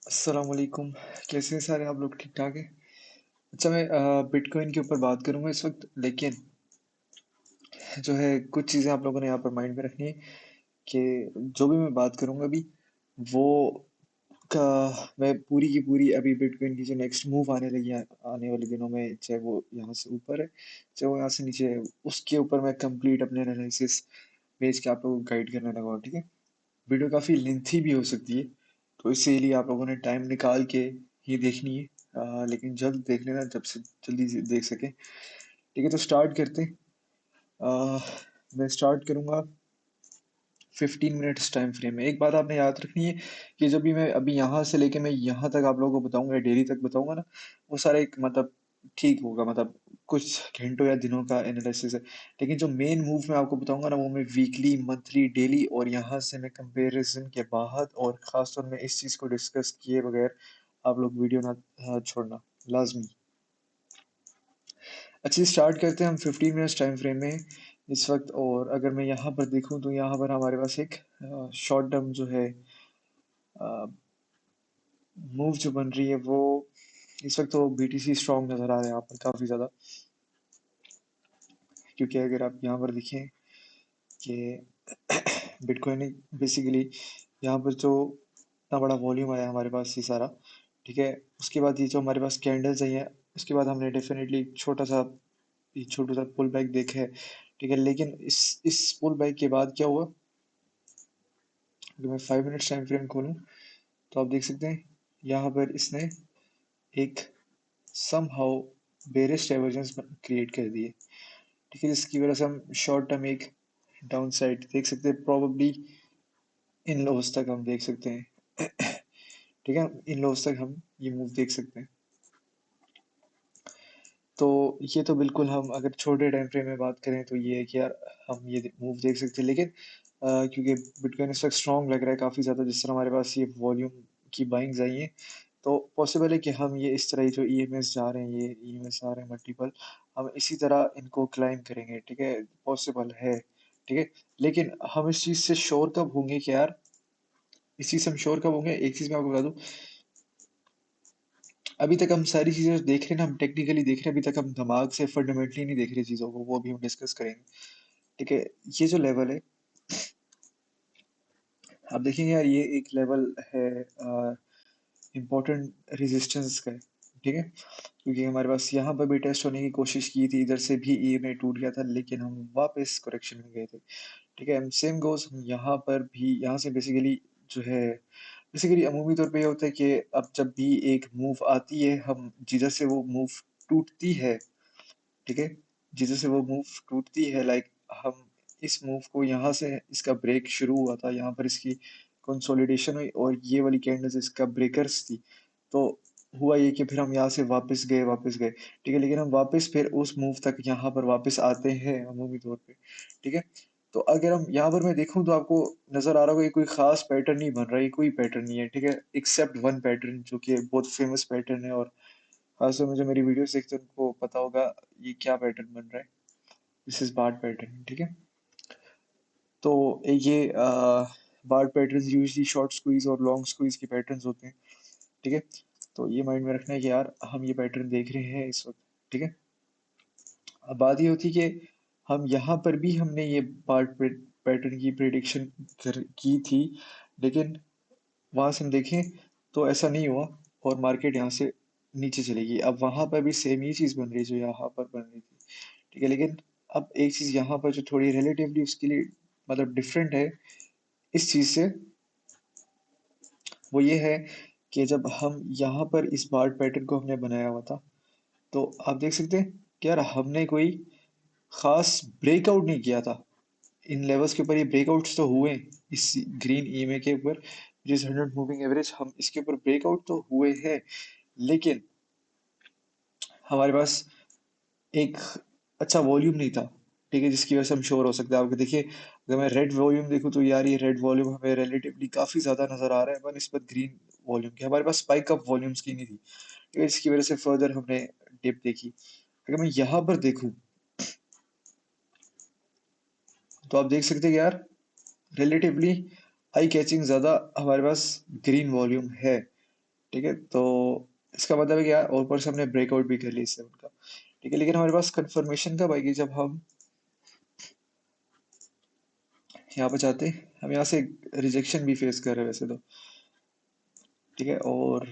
अस्सलाम वालेकुम। कैसे हैं सारे आप लोग? ठीक ठाक हैं? अच्छा, मैं बिटकॉइन के ऊपर बात करूंगा इस वक्त, लेकिन जो है कुछ चीज़ें आप लोगों ने यहाँ पर माइंड में रखनी है कि जो भी मैं बात करूंगा अभी वो का मैं पूरी की पूरी अभी बिटकॉइन की जो नेक्स्ट मूव आने लगी है आने वाले दिनों में, चाहे वो यहाँ से ऊपर है चाहे वो यहाँ से नीचे है, उसके ऊपर मैं कंप्लीट अपने एनालिसिस भेज के आप लोगों को गाइड करने लगा हूँ। ठीक है, वीडियो काफ़ी लेंथी भी हो सकती है, तो इसीलिए आप लोगों ने टाइम निकाल के ही देखनी है। लेकिन जल्द देख लेना, जब से जल्दी से देख सके। ठीक है, तो स्टार्ट करते हैं। अ, मैं स्टार्ट करूंगा 15 मिनट्स टाइम फ्रेम में। एक बात आपने याद रखनी है कि जब भी मैं अभी यहाँ से लेके मैं यहाँ तक आप लोगों को बताऊंगा, डेली तक बताऊंगा ना, वो सारा एक मतलब ठीक होगा, मतलब कुछ घंटों या दिनों का एनालिसिस है। लेकिन जो मेन मूव मैं आपको बताऊंगा ना, वो मैं वीकली, मंथली, डेली और यहाँ से मैं कंपैरिजन के बाद और खास तौर में इस चीज़ को डिस्कस किए बगैर आप लोग वीडियो ना छोड़ना लाजमी। अच्छी, स्टार्ट करते हैं हम 15 मिनट्स टाइम फ्रेम में इस वक्त। और अगर मैं यहाँ पर देखूँ तो यहाँ पर हमारे पास एक शॉर्ट टर्म जो है मूव जो बन रही है वो इस वक्त तो बीटीसी स्ट्रॉन्ग नज़र आ रहा है यहाँ पर काफ़ी ज़्यादा। क्योंकि अगर आप यहाँ पर देखें कि बिटकॉइन बेसिकली यहाँ पर जो इतना बड़ा वॉल्यूम आया हमारे पास ये सारा, ठीक है, उसके बाद ये जो हमारे पास कैंडल्स आई हैं, उसके बाद हमने डेफिनेटली छोटा सा पुल बैक देखा है। ठीक है, लेकिन इस पुल बैक के बाद क्या हुआ? अगर मैं 5 मिनट्स टाइम फ्रेम खोलूँ तो आप देख सकते हैं यहाँ पर इसने एक समहाउ बेरिश डाइवर्जेंस क्रिएट कर दी है। ठीक है, जिसकी वजह से हम शॉर्ट टर्म एक डाउन साइड देख सकते हैं, प्रोबेबली इन लोज तक हम देख सकते हैं। ठीक है, इन लोज तक हम ये मूव देख सकते हैं। तो ये तो बिल्कुल, हम अगर छोटे टाइम फ्रेम में बात करें तो ये है कि यार हम ये मूव देख सकते हैं। लेकिन क्योंकि बिटकॉइन इस वक्त स्ट्रॉन्ग लग रहा है काफ़ी ज़्यादा, जिस तरह हमारे पास ये वॉल्यूम की बाइंग्स आई हैं, तो पॉसिबल है कि हम ये इस तरह जो ईएमएस जा रहे हैं, ये ईएमएस आ रहे हैं मल्टीपल, हम इसी तरह इनको क्लाइम करेंगे। ठीक है, पॉसिबल है। ठीक है, लेकिन हम इस चीज़ से श्योर कब होंगे कि यार, इस चीज़ से हम श्योर कब होंगे? एक चीज़ मैं आपको बता दूं, अभी तक हम सारी चीजें देख रहे हैं ना, हम टेक्निकली देख रहे हैं, अभी तक हम दिमाग से फंडामेंटली नहीं देख रहे चीजों को, वो अभी हम डिस्कस करेंगे। ठीक है, ये जो लेवल है, आप देखेंगे यार, ये एक लेवल है इम्पोर्टेंट रेजिस्टेंस का है। ठीक है, क्योंकि हमारे पास यहाँ पर भी टेस्ट होने की कोशिश की थी, इधर से भी ई में टूट गया था, लेकिन हम वापस करेक्शन में गए थे। ठीक है, सेम गोज हम यहाँ पर भी, यहाँ से बेसिकली जो है, बेसिकली अमूमी तौर पे ये होता है कि अब जब भी एक मूव आती है, हम जिधर से वो मूव टूटती है, ठीक है, जिधर से वो मूव टूटती है, लाइक हम इस मूव को यहाँ से, इसका ब्रेक शुरू हुआ था, यहाँ पर इसकी कंसोलिडेशन हुई और ये वाली कैंडल्स इसका ब्रेकर्स थी। तो हुआ ये कि फिर हम यहाँ से वापस गए। ठीक है, लेकिन हम वापस फिर उस मूव तक यहाँ पर वापस आते हैं अमूमी तौर पे। ठीक है, तो अगर हम यहाँ पर मैं देखूं तो आपको नजर आ रहा होगा ये कोई खास पैटर्न नहीं बन रहा है, कोई पैटर्न नहीं है। ठीक है, एक्सेप्ट वन पैटर्न जो कि बहुत फेमस पैटर्न है, और खासकर मुझे मेरी वीडियोस देखते हैं उनको पता होगा ये क्या पैटर्न बन रहा है। This is barred pattern. ठीक है, तो ये barred pattern usually short squeeze और लॉन्ग स्क्वीज के पैटर्न्स होते हैं। ठीक है, तो ये माइंड में रखना है कि यार हम ये पैटर्न देख रहे हैं इस वक्त। ठीक है, अब बात ये होती है कि हम यहाँ पर भी हमने ये बार्ड पैटर्न की प्रिडिक्शन की थी, लेकिन वहां से हम देखें तो ऐसा नहीं हुआ और मार्केट यहाँ से नीचे चलेगी। अब वहां पर भी सेम ही चीज बन रही है जो यहाँ पर बन रही थी। ठीक है, लेकिन अब एक चीज यहाँ पर जो थोड़ी रिलेटिवली उसके लिए मतलब डिफरेंट है इस चीज से, वो ये है कि जब हम यहाँ पर इस बार्ड पैटर्न को हमने बनाया हुआ था, तो आप देख सकते हैं कि यार हमने कोई खास ब्रेकआउट नहीं किया था इन लेवल्स के ऊपर। ये ब्रेकआउट्स तो हुए इस ग्रीन ईएमए के ऊपर, जिस 100 मूविंग एवरेज, हम इसके ऊपर ब्रेकआउट तो हुए हैं, लेकिन हमारे पास एक अच्छा वॉल्यूम नहीं था। ठीक है, जिसकी वजह से हम श्योर हो सकते हैं। आप देखिए, अगर मैं रेड वॉल्यूम देखूं तो यार ये रेड वॉल्यूम हमें रिलेटिवली काफी ज्यादा नजर आ रहा है बनस्बत ग्रीन वॉल्यूम के। हमारे पास स्पाइक अप वॉल्यूम्स की नहीं थी, ठीक है, जिसकी वजह से फर्दर हमने डिप देखी। अगर मैं यहाँ पर देखूं तो आप देख सकते हैं कि यार रिलेटिवली आई कैचिंग ज्यादा हमारे पास ग्रीन वॉल्यूम है। ठीक है, तो इसका मतलब है कि यार, और ऊपर से हमने ब्रेकआउट भी कर ली इससे उनका। ठीक है, लेकिन हमारे पास कंफर्मेशन कब आएगी, जब हम यहाँ पे जाते हैं, हम यहाँ से रिजेक्शन भी फेस कर रहे हैं वैसे तो। ठीक है, और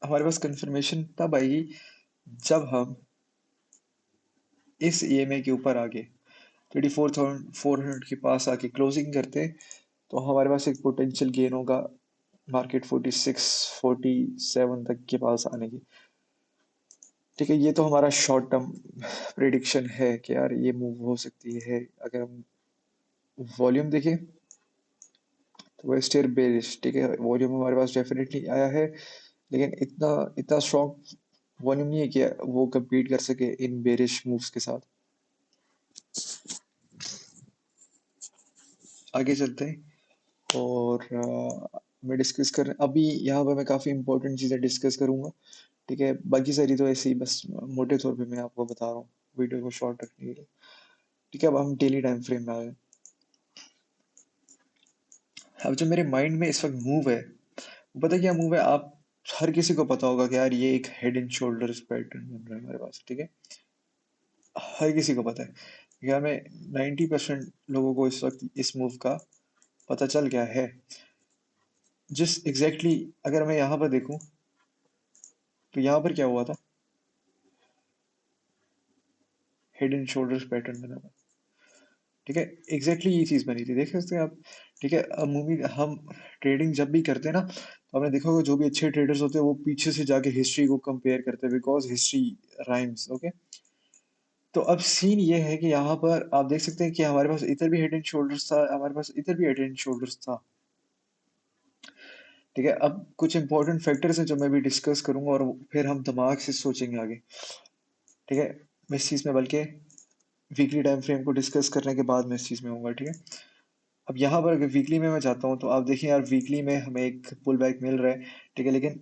हमारे पास कंफर्मेशन तब आएगी जब हम इस ईएमए के ऊपर आगे 34,400 के पास आके क्लोजिंग करते हैं, तो हमारे पास एक पोटेंशियल गेन होगा मार्केट 46 47 तक के पास आने की। ठीक है, ये तो हमारा शॉर्ट टर्म प्रिडिक्शन है कि यार ये मूव हो सकती है। अगर हम वॉल्यूम देखें तो वो स्टिल बेरिश। ठीक है, वॉल्यूम हमारे पास डेफिनेटली आया है, लेकिन इतना इतना स्ट्रॉन्ग वॉल्यूम नहीं है कि वो compete कर सके इन बेरिश मूव्स के साथ। आगे चलते हैं, और मैं डिस्कस कर अभी यहाँ पर मैं काफ़ी इंपॉर्टेंट चीज़ें डिस्कस करूंगा। ठीक है, बाकी सारी तो ऐसे ही बस मोटे तौर पे मैं आपको बता रहा हूँ वीडियो को शॉर्ट रखने के लिए। ठीक है, अब हम डेली टाइम फ्रेम में आ गए। अब जो मेरे माइंड में इस वक्त मूव है, वो पता है क्या मूव है? आप हर किसी को पता होगा कि यार ये एक हेड एंड शोल्डर्स पैटर्न बन रहा है हमारे पास। ठीक है, हर किसी को पता है। क्या हमें 90% लोगों को इस वक्त इस मूव का पता चल गया है। जिस एग्जैक्टली अगर मैं यहाँ पर देखूं, तो यहाँ पर क्या हुआ था? हेड एंड शोल्डर्स पैटर्न बना था। ठीक है, एग्जैक्टली ये चीज बनी थी, देख सकते हैं आप। ठीक है, अब मूवी हम ट्रेडिंग जब भी करते हैं ना, तो आपने देखा होगा जो भी अच्छे ट्रेडर्स होते हैं वो पीछे से जाके हिस्ट्री को कंपेयर करते हैं, बिकॉज हिस्ट्री राइम्स। ओके, तो अब सीन ये है कि यहाँ पर आप देख सकते हैं कि हमारे पास इधर भी हेड एंड शोल्डर्स था, हमारे पास इधर भी हेड एंड शोल्डर्स था। ठीक है, अब कुछ इंपॉर्टेंट फैक्टर्स हैं जो मैं भी डिस्कस करूंगा, और फिर हम दिमाग से सोचेंगे आगे। ठीक है, मैं इस चीज में बल्कि वीकली टाइम फ्रेम को डिस्कस करने के बाद मैं इस चीज में होऊंगा। ठीक है, अब यहाँ पर अगर वीकली में मैं जाता हूँ, तो आप देखिए यार, वीकली में हमें एक पुल बैक मिल रहा है। ठीक है, लेकिन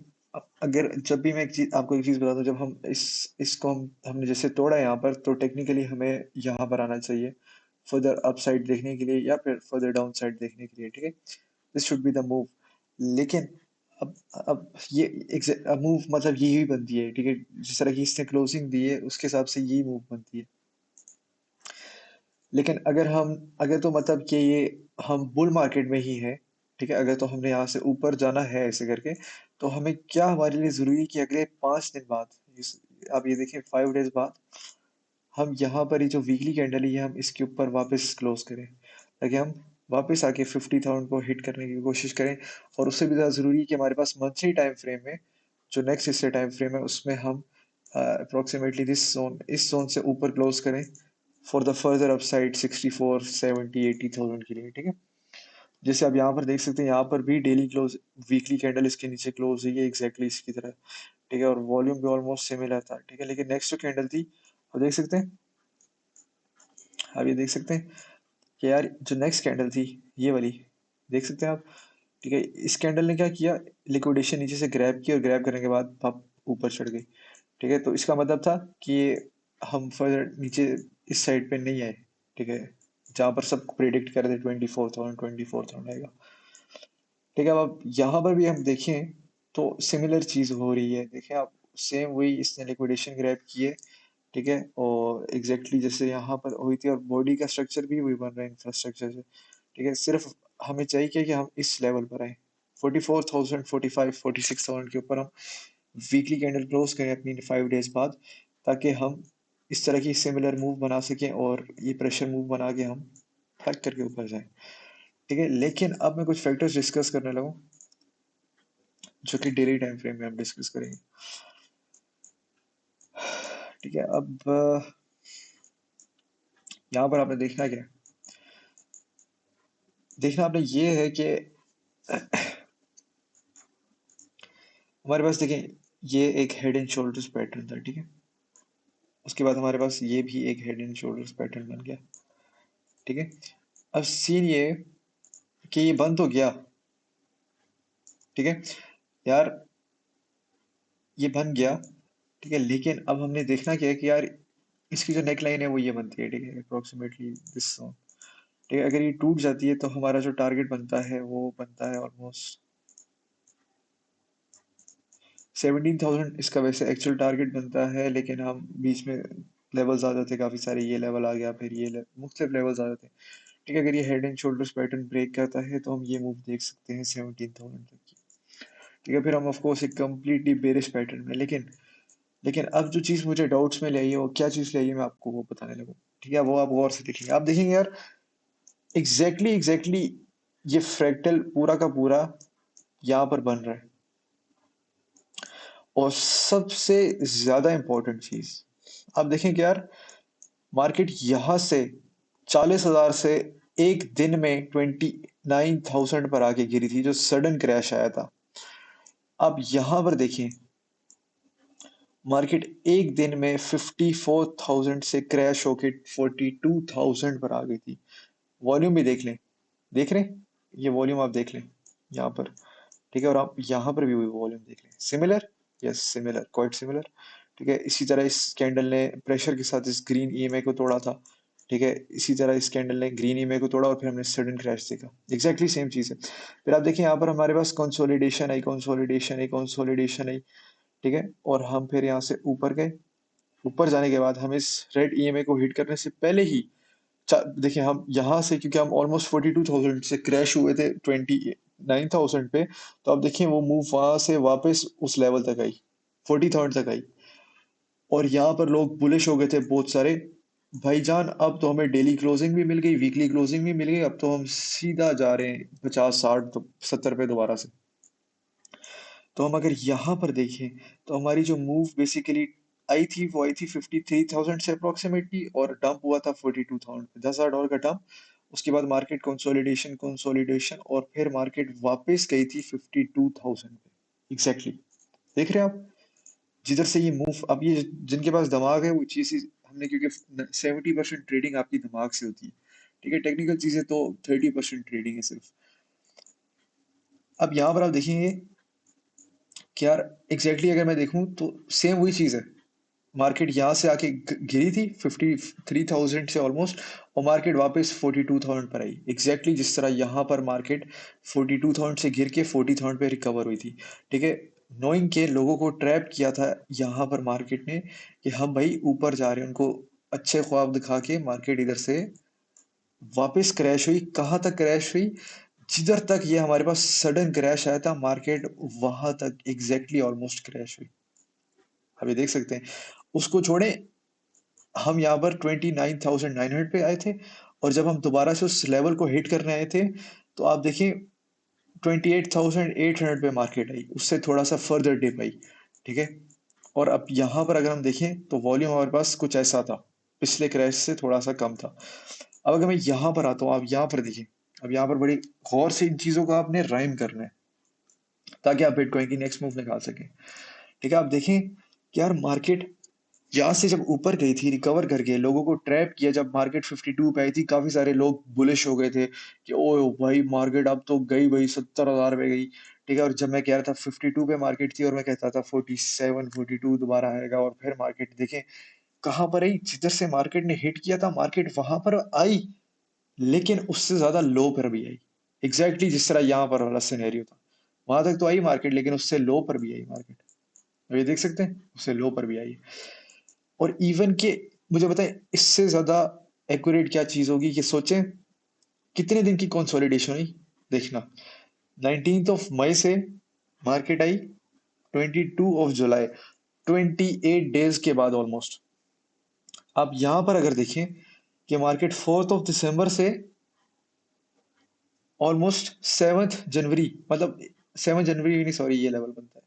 अगर जब भी मैं एक चीज आपको एक चीज बता दूं, जब हम इसको हमने जैसे तोड़ा है यहाँ पर, तो टेक्निकली हमें यहाँ पर आना चाहिए फर्दर अपसाइड देखने के लिए, या फिर फर्दर डाउन साइड देखने के लिए। ठीक है, this should be the move. लेकिन अब ये मूव मतलब यही बनती है। ठीक है, जिस तरह की इसने क्लोजिंग दी है उसके हिसाब से यही मूव बनती है। लेकिन अगर तो मतलब कि ये हम बुल मार्केट में ही है। ठीक है, अगर तो हमने यहाँ से ऊपर जाना है ऐसे करके, तो हमें क्या हमारे लिए जरूरी है कि अगले 5 दिन बाद, आप ये देखें 5 डेज बाद, हम यहाँ पर ही जो वीकली कैंडल है, ये हम इसके ऊपर वापस क्लोज करें, ताकि हम वापस आके 50,000 को हिट करने की कोशिश करें। और उससे भी ज़्यादा ज़रूरी है कि हमारे पास मंथली टाइम फ्रेम में, जो नेक्स्ट इससे टाइम फ्रेम है, उसमें हम अप्रोक्सीमेटली इस जोन से ऊपर क्लोज करें फॉर द फर्दर अपसाइड 64 70 80,000 के लिए। ठीक है, जैसे आप यहाँ पर देख सकते हैं, यहाँ पर भी डेली क्लोज, वीकली कैंडल इसके नीचे क्लोज हुई है एग्जैक्टली इसकी तरह। ठीक है, और वॉल्यूम भी ऑलमोस्ट सिमिलर था। ठीक है, लेकिन नेक्स्ट जो कैंडल थी, आप देख सकते हैं, आप ये देख सकते हैं कि यार जो नेक्स्ट कैंडल थी, ये वाली, देख सकते हैं आप। ठीक है, इस कैंडल ने क्या किया? लिक्विडेशन नीचे से ग्रैब की, और ग्रैब करने के बाद आप ऊपर चढ़ गई। ठीक है, तो इसका मतलब था कि हम फर्दर नीचे इस साइड पे नहीं आए। ठीक है, जहाँ पर सब प्रिडिक्ट कर रहे थे 24,000 आएगा। ठीक है, अब आप यहाँ पर भी हम देखें तो सिमिलर चीज हो रही है। देखें आप, सेम वही इसने लिक्विडेशन ग्रैब की है। ठीक है, और एग्जैक्टली जैसे यहाँ पर हुई थी, और बॉडी का स्ट्रक्चर भी वही बन रहा है इंफ्रास्ट्रक्चर से। ठीक है, सिर्फ हमें चाहिए कि हम इस लेवल पर आए, 44,000 45 46,000 के ऊपर हम वीकली कैंडल क्लोज करें अपनी 5 डेज बाद, ताकि हम इस तरह की सिमिलर मूव बना सकें, और ये प्रेशर मूव बना के हम फट करके ऊपर जाएं। ठीक है, लेकिन अब मैं कुछ फैक्टर्स डिस्कस करने लगूँ, जो कि डेली टाइम फ्रेम में हम डिस्कस करेंगे। ठीक है, अब यहाँ पर आपने देखना क्या है? देखना आपने ये है कि हमारे पास देखें, ये एक हेड एंड शोल्डर्स पैटर्न था। ठीक है, उसके बाद हमारे पास ये भी एक हेड एंड शोल्डर्स पैटर्न बन गया। ठीक है, अब सीन ये है कि ये बंद हो गया। ठीक है यार, ये बन गया। ठीक है, लेकिन अब हमने देखना क्या है कि यार, इसकी जो नेक लाइन है वो ये बनती है। ठीक है, अप्रोक्सीमेटली दिस जोन। ठीक है, अगर ये टूट जाती है, तो हमारा जो टारगेट बनता है वो बनता है ऑलमोस्ट 17,000 इसका वैसे एक्चुअल टारगेट बनता है, लेकिन हम बीच में लेवल्स आ जाते काफी सारे, ये लेवल आ गया, फिर ये मुख्तलिफ लेवल्स आ जाते हैं। ठीक है, अगर ये head and shoulders pattern break करता है तो हम ये मूव देख सकते हैं 17,000 तक की। ठीक है, फिर हम ऑफ कोर्स एक कंप्लीटली बेरिश पैटर्न में, लेकिन अब जो चीज मुझे डाउट्स में ले आई है, वो क्या चीज ले आई है, मैं आपको वो बताने लगूँ। ठीक है, वो आप गौर से देखेंगे, आप देखेंगे यार, एग्जैक्टली ये फ्रैक्टल पूरा का पूरा यहाँ पर बन रहा है। और सबसे ज्यादा इंपॉर्टेंट चीज आप देखें कि यार, मार्केट यहां से 40,000 से एक दिन में 29,000 पर आके गिरी थी, जो सडन क्रैश आया था। अब यहां पर देखिए, मार्केट एक दिन में 54,000 से क्रैश होके 42,000 पर आ गई थी। वॉल्यूम भी देख लें, देख रहे हैं, ये वॉल्यूम आप देख लें यहाँ पर। ठीक है, और आप यहाँ पर भी वही वॉल्यूम देख लें, similar, yes similar, quite similar. ठीक है, इसी तरह इस कैंडल ने प्रेशर के साथ इस ग्रीन ईएमए को तोड़ा था। ठीक है, इसी तरह इस कैंडल ने ग्रीन ईएमए को तोड़ा और फिर हमने सडन क्रैश देखा, एग्जैक्टली सेम चीज है। फिर आप देखिए यहाँ पर हमारे पास कंसोलिडेशन आई, कंसोलिडेशन आई, कंसोलिडेशन आई। ठीक है, और हम फिर यहाँ से ऊपर गए। ऊपर जाने के बाद हम इस रेड ईएमए को हिट करने से पहले ही देखिए, हम यहाँ से, क्योंकि हम ऑलमोस्ट 42,000 से क्रैश हुए थे 29,000 पे, तो अब देखिए वो मूव वहां से वापस उस लेवल तक आई, 40,000 तक आई। और यहाँ पर लोग बुलिश हो गए थे बहुत सारे, भाईजान अब तो हमें डेली क्लोजिंग भी मिल गई, वीकली क्लोजिंग भी मिल गई, अब तो हम सीधा जा रहे हैं 50 60 तो 70 पे दोबारा से। तो हम अगर यहाँ पर देखें, तो हमारी जो मूव बेसिकली आई थी, वो आई थी 53,000 से अप्रोक्सीमेटली, और डंप हुआ था 42,000 पे, $10,000 का डंप। उसके बाद मार्केट कंसोलिडेशन कंसोलिडेशन, और फिर मार्केट वापस गई थी 52,000 पे, एग्जैक्टली। देख रहे हैं आप, जिधर से ये मूव, अब ये जिनके पास दिमाग है वो चीज हमने, क्योंकि 70% ट्रेडिंग आपकी दिमाग से होती है। ठीक है, टेक्निकल चीजें तो 30% ट्रेडिंग है सिर्फ। अब यहाँ पर आप देखेंगे कि यार, एग्जैक्टली अगर मैं देखूं तो सेम वही चीज है। मार्केट यहाँ से आके गिरी थी 53,000 से ऑलमोस्ट, और मार्केट वापस 42,000 पर आई, एग्जैक्टली जिस तरह यहाँ पर मार्केट 42,000 से गिर के 40,000 पे रिकवर हुई थी। ठीक है, नोइंग के लोगों को ट्रैप किया था यहाँ पर मार्केट ने, कि हम भाई ऊपर जा रहे हैं, उनको अच्छे ख्वाब दिखा के मार्केट इधर से वापस क्रैश हुई। कहाँ तक क्रैश हुई? जिधर तक ये हमारे पास सडन क्रैश आया था, मार्केट वहां तक एग्जैक्टली ऑलमोस्ट क्रैश हुई। आप ये देख सकते हैं, उसको छोड़े, हम यहाँ पर 29,900 पे आए थे, और जब हम दोबारा से उस लेवल को हिट करने आए थे, तो आप देखिए 28,800 पे मार्केट आई, उससे थोड़ा सा फर्दर डिप आई। ठीक है, और अब यहाँ पर अगर हम देखें तो वॉल्यूम हमारे पास कुछ ऐसा था, पिछले क्रैश से थोड़ा सा कम था। अब अगर मैं यहाँ पर आता हूँ, आप यहाँ पर देखिए, अब यहाँ पर बड़ी गौर से इन चीजों को आपने राइम करना है, ताकि आप बिटकॉइन की नेक्स्ट मूव निकाल सकें। ठीक है, आप देखें कि यार, मार्केट यहाँ से जब ऊपर गई थी, रिकवर कर गए, लोगों को ट्रैप किया, जब मार्केट 52 पे आई थी, काफी सारे लोग बुलिश हो गए थे कि ओ भाई, मार्केट अब तो गई भाई 70,000 पे गई। ठीक है, और जब मैं कह रहा था 52 पे मार्केट थी, और मैं कहता था 47 42 दोबारा आएगा, और फिर मार्केट देखें कहां पर आई, जिधर से मार्केट ने हिट किया था, मार्केट वहां पर आई, लेकिन उससे ज्यादा लो पर भी आई, एग्जैक्टली जिस तरह यहाँ पर वाला सिनेरियो था। वहां तक तो आई मार्केट, लेकिन उससे लो पर भी आई मार्केट। अब ये देख सकते हैं, उससे लो पर भी आई। और इवन के, मुझे बताएं इससे ज्यादा एक्यूरेट क्या चीज होगी, कि सोचें कितने दिन की कंसोलिडेशन हुई। देखना, 19 मई से मार्केट आई 22 जुलाई, 28 डेज के बाद ऑलमोस्ट। आप यहां पर अगर देखें कि मार्केट 4 दिसंबर से ऑलमोस्ट 7 जनवरी, मतलब 7 जनवरी नहीं, सॉरी, ये लेवल बनता है।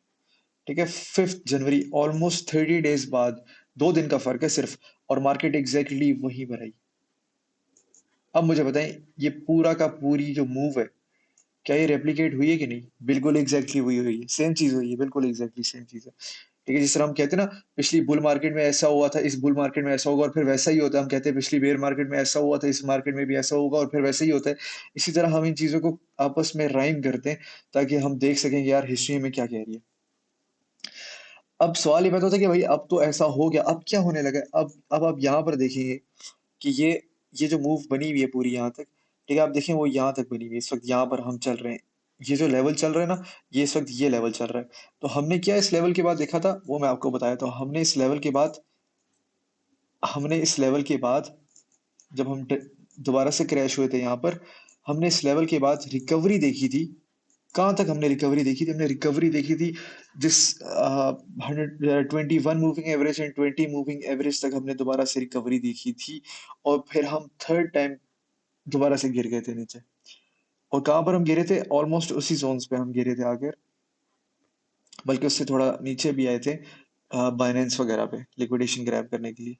ठीक है, 5 जनवरी, ऑलमोस्ट 30 डेज बाद, 2 दिन का फर्क है सिर्फ, और मार्केट एग्जैक्टली वहीं पर आई। अब मुझे बताएं, ये पूरा का पूरी जो मूव है, क्या ये रेप्लिकेट हुई है कि नहीं? बिल्कुल एग्जैक्टली हुई हुई है, सेम चीज हुई है, बिल्कुल एग्जैक्टली सेम चीज है। ठीक है, जिस तरह हम कहते हैं ना, पिछली बुल मार्केट में ऐसा हुआ था, इस बुल मार्केट में ऐसा होगा, और फिर वैसा ही होता है। हम कहते हैं पिछली बेयर मार्केट में ऐसा हुआ था, इस मार्केट में भी ऐसा होगा, और फिर वैसा ही होता है। इसी तरह हम इन चीजों को आपस में राइम करते हैं, ताकि हम देख सकें कि यार, हिस्ट्री में क्या कह रही है। अब सवाल ये पैदा होता है कि भाई, अब तो ऐसा हो गया, अब क्या होने लगा है? अब आप यहाँ पर देखेंगे कि ये जो मूव बनी हुई है पूरी यहाँ तक, ठीक है, आप देखें वो यहाँ तक बनी हुई है, इस वक्त यहाँ पर हम चल रहे हैं, ये जो लेवल चल रहा है ना, ये इस वक्त ये लेवल चल रहा है। तो हमने क्या इस लेवल के बाद देखा था, वो मैं आपको बताया। तो हमने इस लेवल के बाद जब हम दोबारा से क्रैश हुए थे यहाँ पर, हमने इस लेवल के बाद रिकवरी देखी थी। कहाँ तक हमने रिकवरी देखी थी? हमने रिकवरी देखी थी जिस 121 moving average and 20 moving average तक हमने दोबारा से रिकवरी देखी थी। और फिर हम थर्ड टाइम दोबारा से गिर गए थे नीचे। और कहाँ पर हम गिरे थे? ऑलमोस्ट उसी जोन्स पे हम गिरे थे आगे, बल्कि उससे थोड़ा नीचे भी आए थे बाइनेंस वगैरह पे लिक्विडेशन ग्रैब करने के लिए।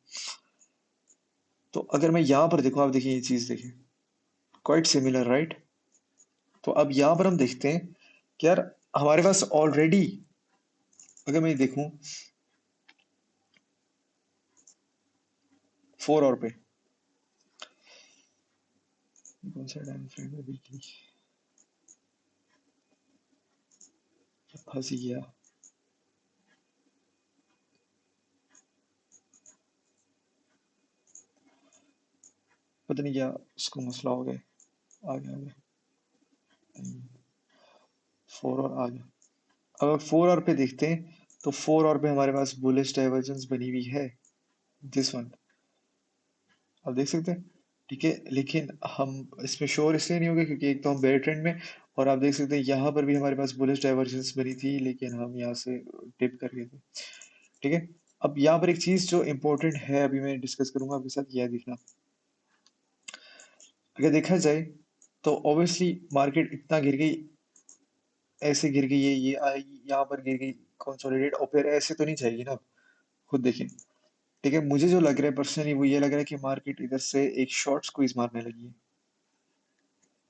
तो अगर मैं यहाँ पर देखूँ, आप देखिए ये चीज़ देखिए, क्वाइट सिमिलर राइट। तो अब यहाँ पर हम देखते हैं कि यार हमारे पास ऑलरेडी, अगर मैं देखूँ 4 और पे, कौन सा टाइम फ्रेम है वीकली, फंस ही गया, पता नहीं क्या उसको मसला हो गया। आ गया 4 और आ गया। अब 4 और पे देखते हैं, तो 4 और पे हमारे पास बुलिश डाइवर्जेंस बनी हुई है, दिस वन, आप देख सकते हैं। ठीक है, लेकिन हम इसमें श्योर इसलिए नहीं होंगे क्योंकि एक तो हम बेयर ट्रेंड में, और आप देख सकते हैं यहाँ पर भी हमारे पास बुलिश डाइवर्जेंस बनी थी, लेकिन हम यहाँ से टिप कर गए थे। ठीक है, अब यहाँ पर एक चीज जो इंपॉर्टेंट है, अभी मैं डिस्कस करूंगा आपके साथ, यह देखना। अगर देखा जाए तो ऑब्वियसली मार्केट इतना गिर गई, ऐसे गिर गई है, ये आई यहाँ पर गिर गई कंसोलिडेट, और फिर ऐसे तो नहीं जाएगी ना, खुद देखें। ठीक है, मुझे जो लग रहा है पर्सनली, वो ये लग रहा है कि मार्केट इधर से एक शॉर्ट स्क्वीज मारने लगी है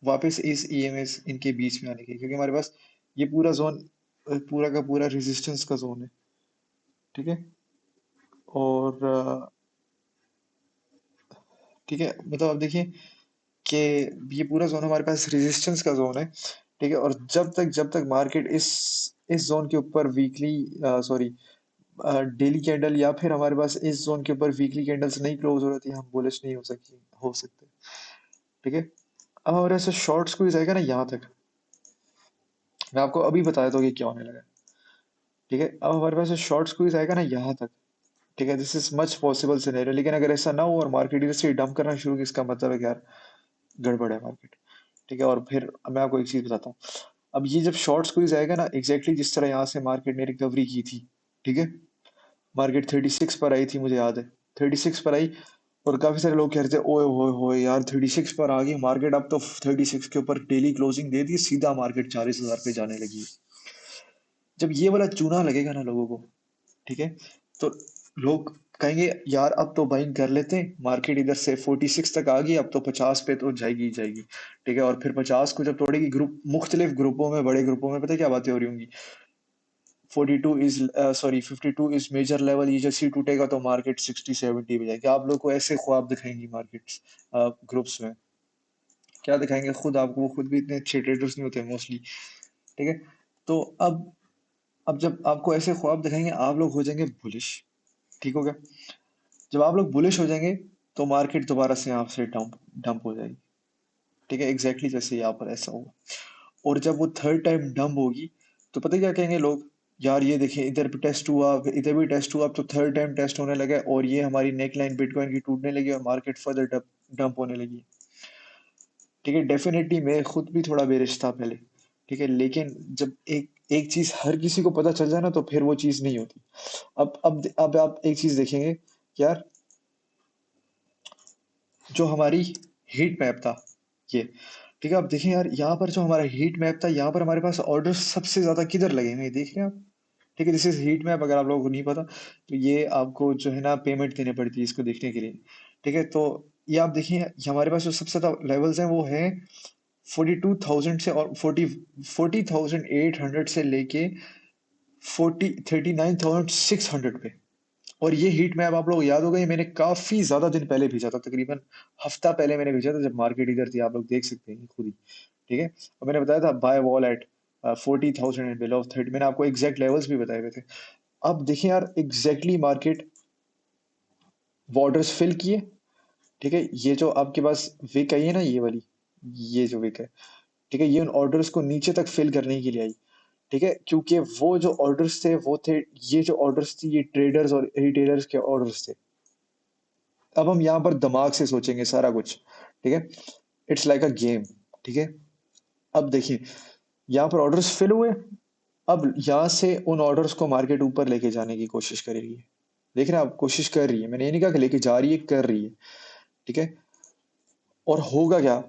वापस इस ईएमएस इनके बीच में आने के, क्योंकि हमारे पास ये पूरा जोन पूरा का पूरा रेजिस्टेंस का जोन है। ठीक है, और ठीक है, मतलब आप देखिए कि ये पूरा जोन हमारे पास रेजिस्टेंस का जोन है। ठीक है, और जब तक मार्केट इस जोन के ऊपर वीकली, सॉरी, डेली कैंडल, या फिर हमारे पास इस जोन के ऊपर वीकली कैंडल्स नहीं क्लोज हो रही थी, हम बुलिश नहीं हो सकते। ठीक है, अब हमारे पास शॉर्ट स्क्वीज आएगा ना यहाँ तक, मैं आपको अभी बताया था कि क्या होने लगा। ठीक है, अब हमारे पास शॉर्ट स्क्वीज आएगा ना यहाँ तक। ठीक है, this is much possible scenario, लेकिन अगर ऐसा ना हो और मार्केट इधर से डंप करना शुरू की, इसका मतलब है कि यार गड़बड़ है मार्केट। ठीक है, और फिर मैं आपको एक चीज बताता हूँ। अब ये जब शॉर्ट स्क्वीज आएगा ना, एग्जैक्टली जिस तरह यहाँ से मार्केट ने रिकवरी की थी। ठीक है, मार्केट 36 पर आई थी, मुझे याद है 36 पर आई, और काफी सारे लोग कह रहे थे ओए होए होए यार 36 पर आ गई मार्केट, अब तो 36 के ऊपर डेली क्लोजिंग दे दी, सीधा मार्केट 40,000 पे जाने लगी। जब ये वाला चूना लगेगा ना लोगों को, ठीक है, तो लोग कहेंगे यार अब तो बाइंग कर लेते हैं, मार्केट इधर से 46 तक आ गई, अब तो 50 पे तो जाएगी ही जाएगी। ठीक है, और फिर 50 को जब तोड़ेगी, ग्रुप मुख्तलिफ ग्रुपों में, बड़े ग्रुपों में, पता है क्या बातें हो रही होंगी? 42 is, sorry 52 is major level, ये जैसे ही टूटेगा तो मार्केट 60-70 पे जाएगी। आप लोग को ऐसे ख्वाब दिखाएंगी मार्केट्स ग्रुप्स में, क्या दिखाएंगे, खुद आपको, वो खुद भी इतने अच्छे ट्रेडर्स नहीं होते मोस्टली। ठीक है, तो अब जब आपको ऐसे ख्वाब दिखाएंगे, आप लोग हो जाएंगे बुलिश। ठीक हो गया, जब आप लोग बुलिश हो जाएंगे तो मार्केट दोबारा से यहाँ से डंप डंप हो जाएगी। ठीक है, एग्जैक्टली जैसे यहाँ पर ऐसा होगा। और जब वो थर्ड टाइम डंप होगी, तो पता है क्या कहेंगे लोग? यार ये देखें, इधर भी टेस्ट हुआ, इधर भी टेस्ट हुआ, अब तो थर्ड टाइम टेस्ट होने लगा है, और ये हमारी नेक लाइन बिटकॉइन की टूटने लगी और मार्केट फर्दर डंप होने लगी। ठीक है, डेफिनेटली मैं खुद भी थोड़ा बेरिश था पहले। ठीक है, लेकिन जब एक एक चीज हर किसी को पता चल जाए ना, तो फिर वो चीज नहीं होती। अब आप एक चीज देखेंगे कि यार जो हमारी हीट मैप था, ये, ठीक है, आप देखें यार यहाँ पर जो हमारा हीट मैप था, यहाँ पर हमारे पास ऑर्डर सबसे ज्यादा किधर लगे हुए हैं, देख रहे हैं आप? ठीक है, दिस इज हीट मैप, अगर आप लोगों को नहीं पता तो ये आपको जो है ना पेमेंट देनी पड़ती है इसको देखने के लिए। ठीक है, तो ये आप देखिए, ये हमारे पास जो सबसे ज्यादा लेवल्स हैं वो है 42,000 से, और 40,800 से लेके 39,600 पे। और ये हीट मैप आप लोग याद होगा, ये मैंने काफी ज्यादा दिन पहले भेजा था, तकरीबन हफ्ता पहले मैंने भेजा था, जब मार्केट इधर थी, आप लोग देख सकते हैं खुद ही। ठीक है, और मैंने बताया था by wall at 40,000 and below 30, मैंने आपको एग्जैक्ट लेवल्स भी बताए हुए थे। अब देखिए यार, एग्जैक्टली मार्केट बॉर्डर्स फिल किए। ठीक है, ये जो आपके पास विक आई है ना, ये वाली, ये जो विक है, ठीक है, ये उन ऑर्डर्स को नीचे तक फिल करने के लिए आई। ठीक है, क्योंकि वो जो ऑर्डर्स थे वो थे, ये जो ऑर्डर्स थी ये ट्रेडर्स और रिटेलर्स के ऑर्डर्स थे। अब हम यहाँ पर दिमाग से सोचेंगे सारा कुछ। ठीक है, इट्स लाइक अ गेम। ठीक है, अब देखिए यहाँ पर ऑर्डर्स फिल हुए। अब यहाँ से उन ऑर्डर्स को मार्केट ऊपर लेके जाने की कोशिश करेगी। देख रहे हैं आप, कोशिश कर रही है, मैंने ये नहीं कहा कि लेके जा रही है, कर रही है। ठीक है, और होगा क्या,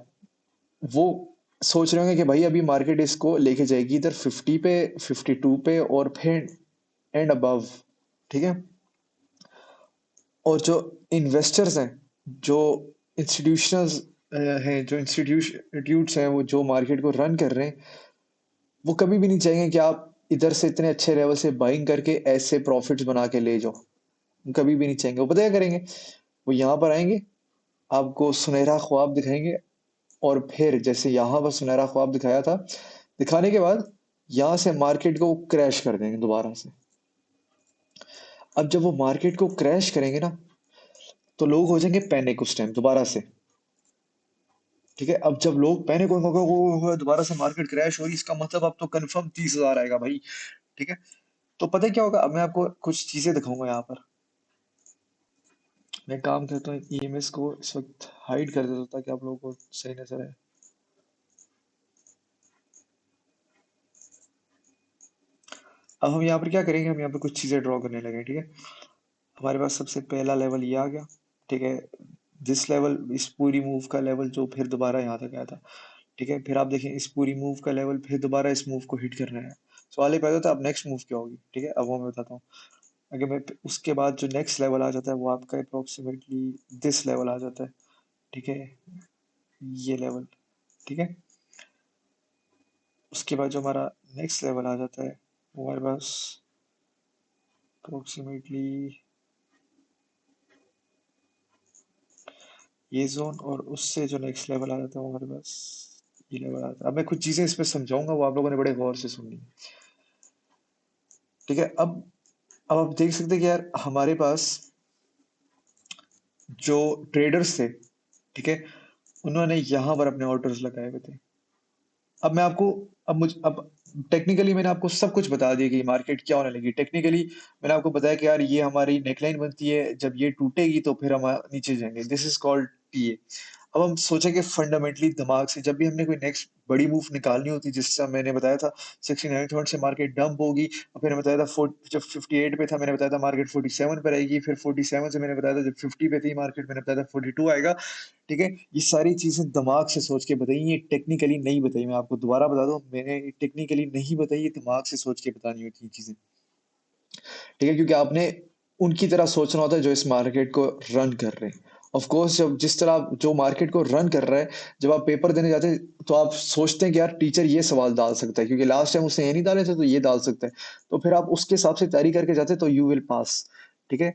वो सोच रहे होंगे कि भाई अभी मार्केट इसको लेके जाएगी इधर 50 पे, 52 पे, और फिर एंड अबव। ठीक है, और जो इन्वेस्टर्स हैं, जो इंस्टीट्यूशंस हैं, जो इंस्टीट्यूट्स हैं, वो जो मार्केट को रन कर रहे हैं, वो कभी भी नहीं चाहेंगे कि आप इधर से इतने अच्छे लेवल से बाइंग करके ऐसे प्रॉफिट्स बना के ले जाओ। वो कभी भी नहीं चाहेंगे। वो पता क्या करेंगे, वो यहाँ पर आएंगे, आपको सुनहरा ख्वाब दिखाएंगे, और फिर जैसे यहाँ पर सुनहरा ख्वाब दिखाया था, दिखाने के बाद यहाँ से मार्केट को क्रैश कर देंगे दोबारा से। अब जब वो मार्केट को क्रैश करेंगे ना, तो लोग हो जाएंगे पैनिक उस टाइम दोबारा से। ठीक है, अब जब लोग पैनिक होंगे, वो दोबारा से मार्केट क्रैश हो रही, इसका मतलब अब तो कंफर्म 30,000 आएगा भाई। ठीक है, तो पता है क्या होगा, अब मैं आपको कुछ चीजें दिखाऊंगा यहाँ पर। मैं काम करता हूँ, ईएमएस को इस वक्त हाइड कर देता हूँ ताकि आप लोगों को सही नजर आए। अब हम यहाँ पर क्या करेंगे, हम यहाँ पर कुछ चीजें ड्रॉ करने लगे। ठीक है, हमारे पास सबसे पहला लेवल ये आ गया। ठीक है, जिस लेवल, इस पूरी मूव का लेवल जो फिर दोबारा यहाँ तक आया था। ठीक है, फिर आप देखें इस पूरी मूव का लेवल फिर दोबारा इस मूव को हिट करना है। सवाल ये पैदा होता है अब नेक्स्ट मूव क्या होगी। ठीक है, अब वो मैं बताता हूँ। अगर मैं उसके बाद जो नेक्स्ट लेवल आ जाता है वो आपका अप्रोक्सीमेटली दिस लेवल आ जाता है। ठीक है, ये लेवल। ठीक है, उसके बाद जो हमारा नेक्स्ट लेवल आ जाता है वो हमारे पास अप्रोक्सीमेटली ये जोन, और उससे जो नेक्स्ट लेवल आ जाता है वो हमारे पास ये लेवल आ जाता है। अब मैं कुछ चीजें इस पे समझाऊंगा, वो आप लोगों ने बड़े गौर से सुननी है। ठीक है, अब आप देख सकते हैं कि यार हमारे पास जो ट्रेडर्स थे, ठीक है, उन्होंने यहाँ पर अपने ऑर्डर्स लगाए हुए थे। अब मैं आपको, अब टेक्निकली मैंने आपको सब कुछ बता दिया कि मार्केट क्या होने लगी। टेक्निकली मैंने आपको बताया कि यार ये हमारी नेकलाइन बनती है, जब ये टूटेगी तो फिर हम नीचे जाएंगे, दिस इज कॉल्ड टीए। अब हम सोचेंगे फंडामेंटली दिमाग से, जब भी हमने कोई नेक्स्ट बड़ी मूव निकालनी होती है, जिससे मैंने बताया था 69 से मार्केट डंप होगी, और फिर मैंने बताया था जब 58 पे था मैंने बताया था मार्केट 47 पर आएगी, फिर 47 से मैंने बताया था जब 50 पे थी मार्केट मैंने बताया था 42 आएगा। ठीक है, ये सारी चीजें दिमाग से सोच के बताई, ये टेक्निकली नहीं बताई। मैं आपको दोबारा बता दूं, मैंने टेक्निकली नहीं बताई, ये दिमाग से सोच के बतानी होती है चीजें। ठीक है, क्योंकि आपने उनकी तरह सोचना होता है जो इस मार्केट को रन कर रहे हैं। ऑफ कोर्स जब जिस तरह जो मार्केट को रन कर रहा है, जब आप पेपर देने जाते हैं तो आप सोचते हैं कि यार टीचर ये सवाल डाल सकता है, क्योंकि लास्ट टाइम उसने ये नहीं डाले थे तो ये डाल सकता है। तो फिर आप उसके हिसाब से तैयारी करके जाते हैं तो यू विल पास। ठीक है,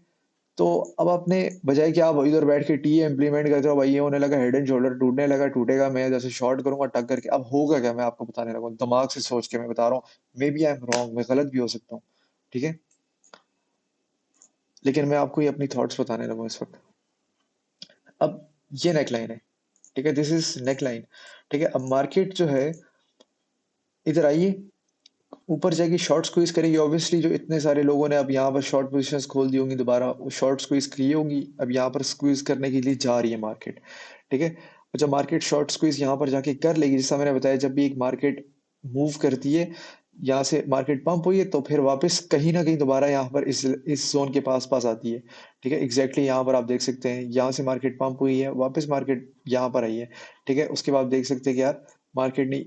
तो अब आपने बजाय कि आप इधर बैठ के टी इम्प्लीमेंट करते हो, भाई ये होने लगा, हेड एंड शोल्डर टूटने लगा, टूटेगा, मैं जैसे शॉर्ट करूंगा टक करके, अब होगा क्या मैं आपको बताने लगा, दिमाग से सोच के मैं बता रहा हूँ। Maybe I am wrong, मैं गलत भी हो सकता हूँ। ठीक है, लेकिन मैं आपको ये अपनी थॉट्स बताने लगा इस वक्त। अब ये नेकलाइन है। ठीक है, दिस इज नेकलाइन। ठीक है, अब मार्केट जो है इधर आइए, ऊपर जाएगी, शॉर्ट स्क्वीज करेगी। ऑब्वियसली जो इतने सारे लोगों ने अब यहाँ पर शॉर्ट पोजीशंस खोल दी होंगी, दोबारा वो शॉर्ट स्क्वीज की होंगी, अब यहाँ पर स्क्वीज करने के लिए जा रही है मार्केट। ठीक है, और जब मार्केट शॉर्ट स्क्वीज यहाँ पर जाके कर लेगी, जैसा मैंने बताया जब भी एक मार्केट मूव करती है, यहाँ से मार्केट पंप हुई है तो फिर वापस कहीं ना कहीं दोबारा यहाँ पर इस जोन के पास पास आती है। ठीक है, एग्जैक्टली यहाँ पर आप देख सकते हैं, यहाँ से मार्केट पंप हुई है, वापस मार्केट यहाँ पर आई है। ठीक है, उसके बाद देख सकते हैं कि यार मार्केट ने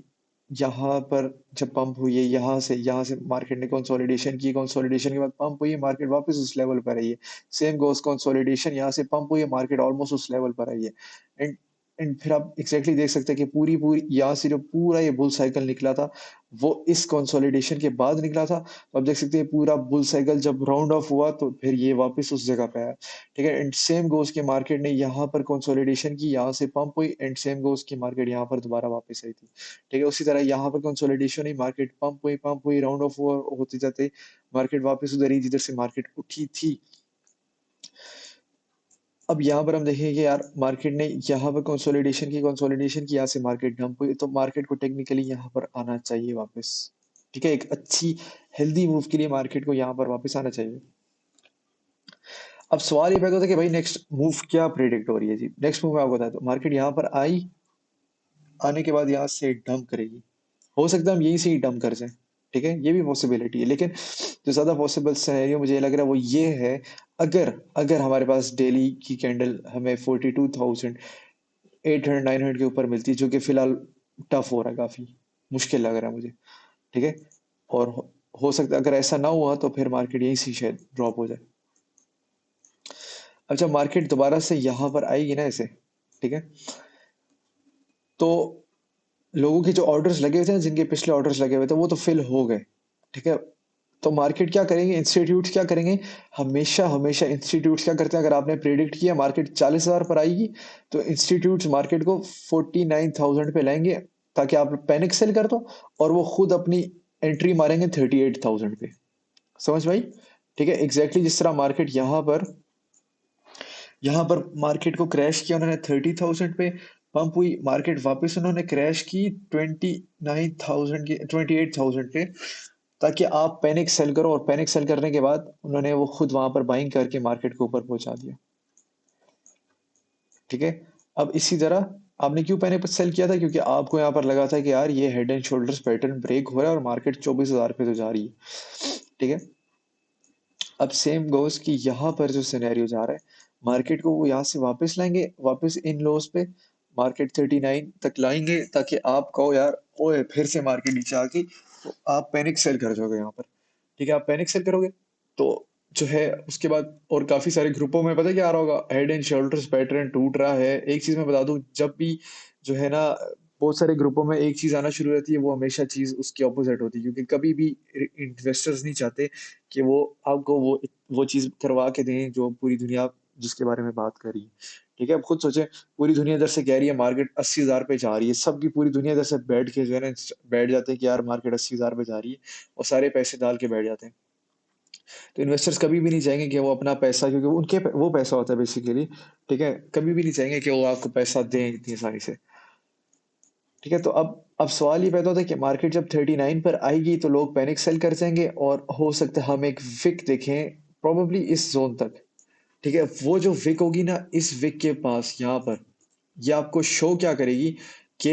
यहाँ पर जब पंप हुई है, यहाँ से मार्केट ने कंसोलिडेशन की, कंसोलिडेशन के बाद पंप हुई है, मार्केट वापस उस लेवल पर आई है। सेम गोस, कंसोलिडेशन, यहाँ से पंप हुई है, मार्केट ऑलमोस्ट उस लेवल पर आई है। एंड एंड फिर आप एग्जैक्टली देख सकते हैं कि पूरी पूरी यहाँ से जो पूरा ये बुल साइकिल निकला था, वो इस कंसोलिडेशन के बाद निकला था। तो आप देख सकते हैं पूरा बुल साइकिल जब राउंड ऑफ हुआ तो फिर ये वापस उस जगह पे आया। ठीक है, एंड सेम गोस के मार्केट ने यहाँ पर कंसोलिडेशन की, यहाँ से पंप हुई, एंड सेम गोस की मार्केट यहाँ पर दोबारा वापस आई थी। ठीक है, उसी तरह यहाँ पर कंसोलिडेशन हुई, मार्केट पंप हुई, राउंड ऑफ हुआ, होते जाते मार्केट वापस उधर ही जिधर से मार्केट उठी थी। अब यहाँ पर हम देखेंगे कि यार मार्केट ने यहाँ पर कंसोलिडेशन की, यहाँ से मार्केट डंप हुई, तो मार्केट को टेक्निकली यहाँ पर आना चाहिए वापस। ठीक है, एक अच्छी हेल्दी मूव के लिए मार्केट को यहाँ पर वापस आना चाहिए। अब सवाल ये पैदा होता है कि भाई नेक्स्ट मूव क्या प्रेडिक्ट हो रही है जी। नेक्स्ट मूव मैं आपको बताता हूँ, मार्केट यहाँ पर आई, आने के बाद यहाँ से डंप करेगी। हो सकता है हम यहीं से ही डंप कर जाए, ठीक है, ये भी पॉसिबिलिटी है। लेकिन जो ज्यादा पॉसिबल सिनेरियो मुझे लग रहा है वो ये है, अगर अगर हमारे पास डेली की कैंडल हमें 42,800 900 के ऊपर मिलती है, जो कि फिलहाल टफ हो रहा है, काफी मुश्किल लग रहा है मुझे। ठीक है, और हो सकता है अगर ऐसा ना हुआ तो फिर मार्केट यहीं से शायद ड्रॉप हो जाए। अब जब मार्केट दोबारा से यहाँ पर आएगी ना ऐसे, ठीक है, तो लोगों के जो ऑर्डर्स लगे हुए थे ना, जिनके पिछले ऑर्डर्स लगे हुए थे, वो तो फिल हो गए। ठीक है, तो मार्केट क्या करेंगे, इंस्टीट्यूट्स क्या करेंगे, हमेशा हमेशा इंस्टीट्यूट्स क्या करते हैं, अगर आपने प्रेडिक्ट किया मार्केट 40,000 पर आएगी, तो इंस्टीट्यूट्स मार्केट को 49,000 पे लाएंगे, ताकि आप पैनिक सेल कर दो, और वो खुद अपनी एंट्री मारेंगे 38,000 पे। समझ भाई? ठीक है, एग्जैक्टली जिस तरह मार्केट यहाँ पर मार्केट को क्रैश किया उन्होंने 30,000 पे, पंप हुई मार्केट, वापस उन्होंने क्रैश की 29,000 की 28,000 पे, ताकि आप पैनिक सेल करो, और पैनिक सेल करने के बाद उन्होंने वो खुद वहां पर बाइंग करके मार्केट को ऊपर पहुंचा दिया। ठीक है, अब इसी तरह आपने क्यों पैनिक सेल किया था, क्योंकि आपको यहाँ पर लगा था कि यार ये head and shoulders pattern break हो रहा है और मार्केट 24,000 पे तो जा रही है। ठीक है, अब सेम गोस कि यहाँ पर जो सिनेरियो जा रहा है, मार्केट को वो यहाँ से वापस लाएंगे, वापस इन लोस पे मार्केट 39 तक लाएंगे, ताकि आप कहो यार ओए फिर से मार्केट नीचे आ गई, तो आप पैनिक सेल कर जाओगे यहाँ पर। ठीक है, आप पैनिक सेल करोगे तो जो है उसके बाद और काफी सारे ग्रुपों में पता है क्या आ रहा होगा, हेड एंड शोल्डर्स पैटर्न टूट रहा है। एक चीज मैं बता दूं, जब भी जो है ना बहुत सारे ग्रुपों में एक चीज आना शुरू रहती है, वो हमेशा चीज उसकी ऑपोजिट होती है, क्योंकि कभी भी इन्वेस्टर्स नहीं चाहते कि वो आपको वो चीज करवा के दें जो पूरी दुनिया जिसके बारे में बात कर रही है। ठीक है, अब खुद सोचे, पूरी दुनिया इधर से कह रही है मार्केट 80,000 पे जा रही है, सबकी पूरी दुनिया इधर से बैठ के जो है ना बैठ जाते हैं कि यार मार्केट 80,000 पे जा रही है, और सारे पैसे डाल के बैठ जाते हैं। तो इन्वेस्टर्स कभी भी नहीं चाहेंगे कि वो अपना पैसा, क्योंकि उनके वो पैसा होता है बेसिकली, ठीक है, कभी भी नहीं चाहेंगे कि वो आपको पैसा दें इतनी आसानी से। ठीक है, तो अब सवाल ये पैदा होता है कि मार्केट जब 39 पर आएगी तो लोग पैनिक सेल कर जाएंगे, और हो सकता है हम एक विक देखें प्रोबेबली इस जोन तक। ठीक है, वो जो विक होगी ना इस विक के पास यहाँ पर, ये आपको शो क्या करेगी कि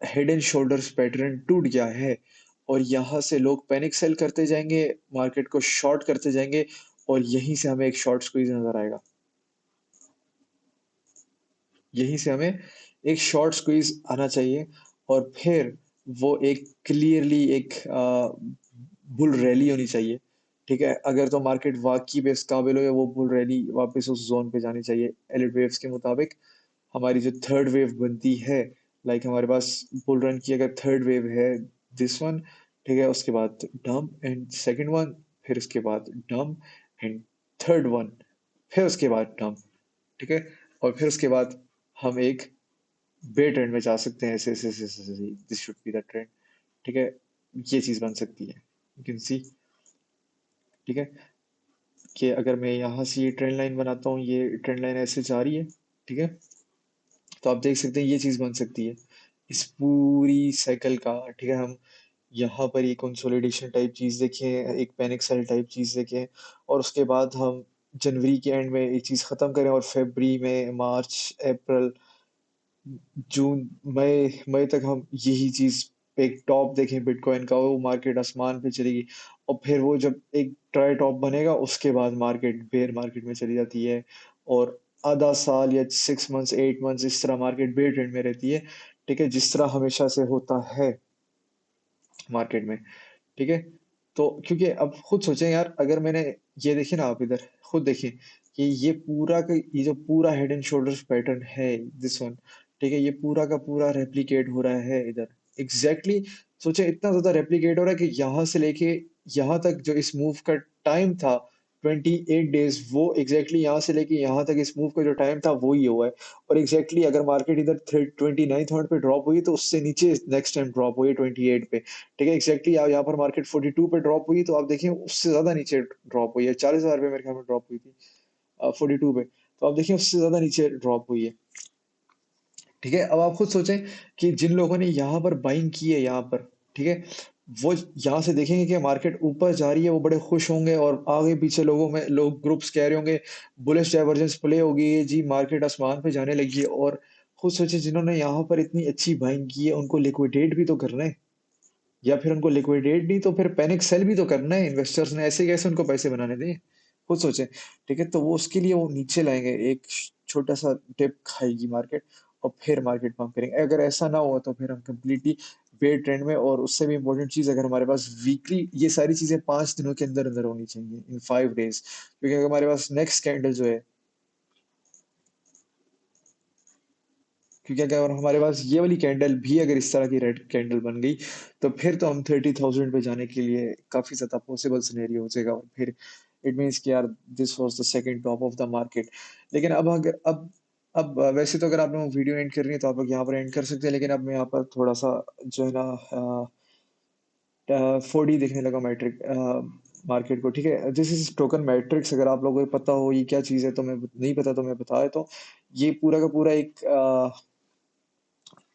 हेड एंड शोल्डर्स पैटर्न टूट गया है, और यहाँ से लोग पैनिक सेल करते जाएंगे, मार्केट को शॉर्ट करते जाएंगे, और यहीं से हमें एक शॉर्ट स्क्वीज नजर आएगा। यहीं से हमें एक शॉर्ट स्क्वीज आना चाहिए, और फिर वो एक क्लियरली एक बुल रैली होनी चाहिए। ठीक है, अगर तो मार्केट वाकई पे इस काबिल हो, या वो बुल रैली वापस उस जोन पे जानी चाहिए एलिट वेव्स के मुताबिक। हमारी जो थर्ड वेव बनती है, लाइक हमारे पास बुल रन की अगर थर्ड वेव है, दिस वन, ठीक है, उसके बाद डंप एंड सेकंड वन, फिर उसके बाद डंप एंड थर्ड वन, फिर उसके बाद डंप। ठीक है, और फिर उसके बाद हम एक बे ट्रेंड में जा सकते हैं, ऐसे ऐसे ऐसे ऐसे, this should be the trend. ठीक है, ये चीज बन सकती है, यू कैन सी। ठीक है, कि अगर मैं यहाँ से ये ट्रेंड लाइन बनाता हूँ, ये ट्रेंड लाइन ऐसे जा रही है, ठीक है, तो आप देख सकते हैं ये चीज बन सकती है इस पूरी साइकिल का। ठीक है, हम यहाँ पर ये कंसोलिडेशन टाइप चीज देखें, एक पैनिक सेल टाइप चीज देखें, और उसके बाद हम जनवरी के एंड में ये चीज खत्म करें, और फरवरी में, मार्च, अप्रैल, जून, मई मई तक हम यही चीज एक टॉप देखें बिटकॉइन का, वो मार्केट आसमान पे चलेगी, और फिर वो जब एक ट्राई टॉप बनेगा उसके बाद मार्केट बेयर मार्केट में चली जाती है, और आधा साल या 6 मंथ्स 8 मंथ्स इस तरह मार्केट बेयर ट्रेंड में रहती है। ठीक है, जिस तरह हमेशा से होता है मार्केट में। ठीक है, तो क्योंकि अब खुद सोचें यार, अगर मैंने ये देखिए ना, आप इधर खुद देखिए कि ये जो पूरा हेड एंड शोल्डर्स पैटर्न है, दिस वन, ठीक है, ये पूरा का पूरा रेप्लिकेट हो रहा है इधर, एग्जैक्टली exactly, सोचे इतना ज्यादा रेप्लिकेट हो रहा है कि यहाँ से लेके यहाँ तक जो इस मूव का टाइम था 28 डेज, वो एग्जैक्टली यहाँ से लेके यहाँ तक इस मूव का जो टाइम था वो ही हुआ है। और एग्जैक्टली अगर मार्केट इधर 29 पे ड्रॉप हुई, तो उससे नीचे नेक्स्ट टाइम ड्रॉप हुई 28 पे। ठीक है, एग्जैक्टली यहाँ पर मार्केट 42 पे ड्रॉप हुई, तो आप देखिए उससे ज्यादा नीचे ड्रॉप हुई है, 40,000 पे मेरे ख्याल में ड्रॉप हुई थी 42 पे। तो आप देखिए उससे ज्यादा नीचे ड्रॉप हुई है। ठीक है, अब आप खुद सोचें कि जिन लोगों ने यहाँ पर बाइंग की है यहाँ पर, ठीक है, वो यहाँ से देखेंगे कि मार्केट ऊपर जा रही है, वो बड़े खुश होंगे, और आगे पीछे लोगों में लोग ग्रुप्स कह रहे होंगे बुलिश डाइवर्जेंस प्ले होगी ये जी, मार्केट आसमान पे जाने लगी है। और खुद सोचे जिन्होंने यहाँ पर इतनी अच्छी बाइंग की है उनको लिक्विडेट भी तो करना है, या फिर उनको लिक्विडेट नहीं तो फिर पैनिक सेल भी तो करना है इन्वेस्टर्स ने, ऐसे कैसे उनको पैसे बनाने दें, खुद सोचें। ठीक है, तो वो उसके लिए वो नीचे लाएंगे, एक छोटा सा टिप खाएगी मार्केट, और फिर मार्केट पंप करेंगे। अगर ऐसा ना हुआ तो फिर हम कंप्लीटली बेयर ट्रेंड में, और उससे भी इम्पोर्टेंट चीज, अगर हमारे पास वीकली ये सारी चीजें 5 दिनों के अंदर अंदर होनी चाहिए, इन 5 डेज, क्योंकि अगर हमारे पास नेक्स्ट कैंडल जो है, क्योंकि अगर हमारे पास ये वाली कैंडल भी अगर इस तरह की रेड कैंडल बन गई, तो फिर तो हम 30,000 पे जाने के लिए काफी ज्यादा पॉसिबल सिनेरियो हो जाएगा, और फिर इट मीन्स कि यार this was the second top of the market. लेकिन अब अगर अब वैसे तो अगर आप लोग वीडियो एंड कर रही है तो आप लोग यहाँ पर एंड कर सकते हैं, लेकिन अब मैं यहाँ पर थोड़ा सा जो है ना 4D देखने लगा मैट्रिक मार्केट को। ठीक है, दिस इज टोकन मैट्रिक्स, अगर आप लोगों को पता हो ये क्या चीज़ है तो मैं नहीं पता तो मैं बता देता हूँ। ये पूरा का पूरा एक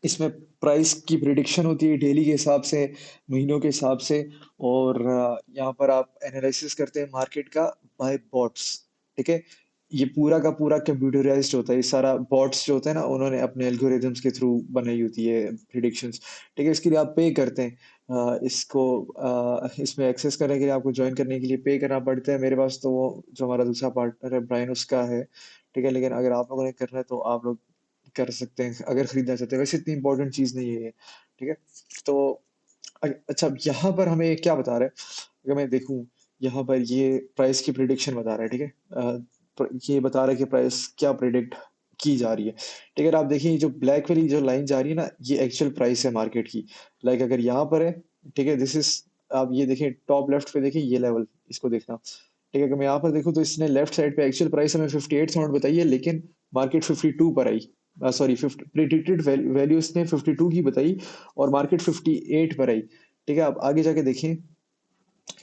इसमें प्राइस की प्रिडिक्शन होती है डेली के हिसाब से, महीनों के हिसाब से, और यहाँ पर आप एनालिसिस करते हैं मार्केट का बाय बॉट्स। ठीक है, ये पूरा का पूरा कंप्यूटराइज्ड होता है, ये सारा बॉट्स जो होता है ना उन्होंने अपने एल्गोरिदम्स के थ्रू बनाई होती है प्रिडिक्शंस। ठीक है, इसके लिए आप पे करते हैं, इसको इसमें एक्सेस करने के लिए आपको ज्वाइन करने के लिए पे करना पड़ता है। मेरे पास तो वो जो हमारा दूसरा पार्टनर है ब्रायन उसका है। ठीक है, लेकिन अगर आप लोगों ने करना है तो आप लोग कर सकते हैं अगर खरीदना चाहते हैं, वैसे इतनी इंपॉर्टेंट चीज नहीं है ये। ठीक है, तो अच्छा, अब यहाँ पर हमें क्या बता रहा है, अगर मैं देखूं यहाँ पर ये प्राइस की प्रिडिक्शन बता रहा है। ठीक है, ये बता रहा है कि प्राइस क्या प्रिडिक्ट की जा रही है। ठीक है, आप देखिए ये जो ब्लैक वाली जो लाइन जा रही है ना, ये एक्चुअल प्राइस है मार्केट की। लाइक अगर यहाँ पर है, ठीक है, दिस इज, आप ये देखें टॉप लेफ्ट पे देखिए ये लेवल, इसको देखना। ठीक है, अगर मैं यहाँ पर देखूँ तो इसने लेफ्ट साइड पे एक्चुअल प्राइस हमें 58,000 बताई है, लेकिन मार्केट 52 पर आई। सॉरी, प्रिडिक्टेड वैल्यू इसने 52 की बताई और मार्केट 58 पर आई। ठीक है, आप आगे जाके देखें